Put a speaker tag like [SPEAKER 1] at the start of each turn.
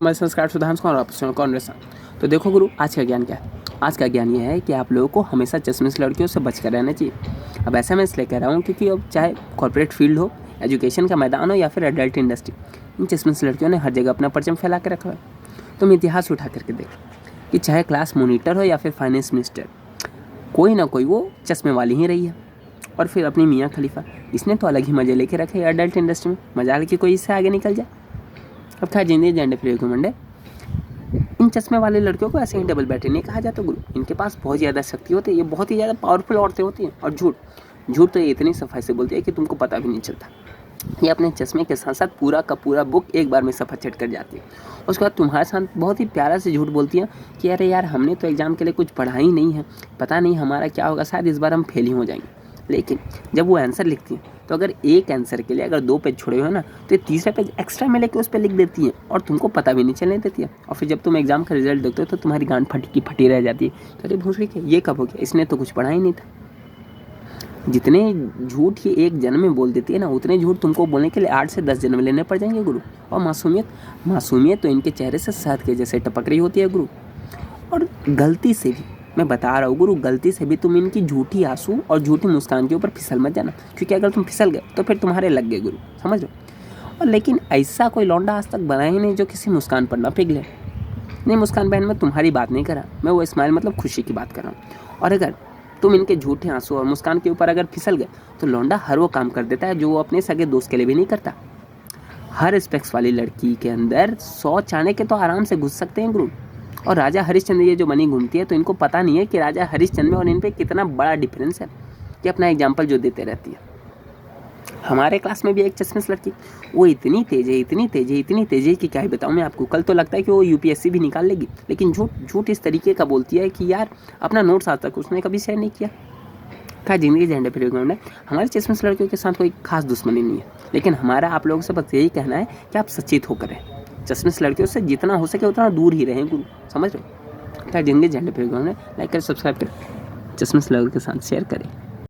[SPEAKER 1] मैं संस्कार सुधांशु और कौन रेसा। तो देखो गुरु, आज का ज्ञान क्या है। आज का ज्ञान ये है कि आप लोगों को हमेशा चश्मिश लड़कियों से बचकर रहना चाहिए। अब ऐसा मैं इसलिए कह रहा हूँ क्योंकि अब चाहे कॉर्पोरेट फील्ड हो, एजुकेशन का मैदान हो या फिर एडल्ट इंडस्ट्री, इन चश्मिश लड़कियों ने हर जगह अपना परचम फैला कर रखा है। तुम इतिहास उठा करके देख कि चाहे क्लास मॉनिटर हो या फिर फाइनेंस मिनिस्टर, कोई ना कोई वो चश्मे वाली ही रही है। और फिर अपनी मियाँ खलीफा, इसने तो अलग ही मज़े लेके रखे एडल्ट इंडस्ट्री में, मजाल कि कोई इससे आगे निकल जाए। अब खैर जिंदगी जेंडर फ्री घमंडे, इन चश्मे वाले लड़कियों को ऐसे ही डबल बैटरी नहीं कहा जाता गुरु। इनके पास बहुत ज़्यादा शक्ति होती है, ये बहुत ही ज़्यादा पावरफुल औरतें होती हैं। और झूठ तो ये इतनी सफाई से बोलती है कि तुमको पता भी नहीं चलता। ये अपने चश्मे के साथ साथ पूरा का पूरा बुक एक बार में सफा चट कर जाती है। उसके बाद तुम्हारे साथ बहुत ही प्यारा से झूठ बोलती है कि अरे यार, हमने तो एग्ज़ाम के लिए कुछ पढ़ा ही नहीं है, पता नहीं हमारा क्या होगा, शायद इस बार हम फेल ही हो जाएंगे। लेकिन जब वो आंसर लिखती हैं तो अगर एक आंसर के लिए अगर 2 पेज छोड़े हुए ना, तो ये तीसरा पेज एक्स्ट्रा में लेके उस पर लिख देती हैं और तुमको पता भी नहीं चलने देती है। और फिर जब तुम एग्जाम का रिजल्ट देखते हो तो तुम्हारी गांड फटी की फटी रह जाती है। तो अरे भूसड़ी के ये कब हो गया, इसने तो कुछ पढ़ा ही नहीं था। जितने झूठ ये एक जन्म में बोल देती है ना, उतने झूठ तुमको बोलने के लिए 8 से 10 जन्म लेने पड़ जाएंगे गुरु। और मासूमियत तो इनके चेहरे से शहद के जैसे टपक रही होती है गुरु। और गलती से भी, मैं बता रहा हूँ गुरु, गलती से भी तुम इनकी झूठी आंसू और झूठी मुस्कान के ऊपर फिसल मत जाना, क्योंकि अगर तुम फिसल गए तो फिर तुम्हारे लग गए गुरु, समझ लो। और लेकिन ऐसा कोई लौंडा आज तक बना ही नहीं जो किसी मुस्कान पर ना पिघले। नहीं मुस्कान बहन, मैं तुम्हारी बात नहीं कर रहा, मैं वो स्माइल मतलब खुशी की बात कर रहा हूँ। और अगर तुम इनके झूठे आंसू और मुस्कान के ऊपर अगर फिसल गए तो लौंडा हर वो काम कर देता है जो वो अपने सगे दोस्त के लिए भी नहीं करता। हर स्पेक्स वाली लड़की के अंदर 100 चाणक्य के तो आराम से घुस सकते हैं गुरु। और राजा हरिश्चंद्र ये जो बनी घूमती है, तो इनको पता नहीं है कि राजा हरिश्चंद्र में और इन पे कितना बड़ा डिफरेंस है। कि अपना एग्जाम्पल जो देते रहती है। हमारे क्लास में भी एक चश्मिश लड़की, वो इतनी तेज है कि क्या ही बताऊँ मैं आपको। कल तो लगता है कि वो यूपीएससी भी निकाल लेगी, लेकिन झूठ इस तरीके का बोलती है कि यार अपना नोट्स आज तक उसने कभी शेयर नहीं किया। क्या जिंदगी जेंडर फ्री है। हमारे चश्मिश लड़कियों के साथ कोई खास दुश्मनी नहीं है, लेकिन हमारा आप लोगों से बस यही कहना है कि आप सचेत होकर रहें। चश्मिश लड़कियों से जितना हो सके उतना दूर ही रहें गुरु, समझ रहे हो। क्या जिंदगी जेंडर फ्री लाइक करें, सब्सक्राइब करें, चश्मिश लड़कियों के साथ शेयर करें।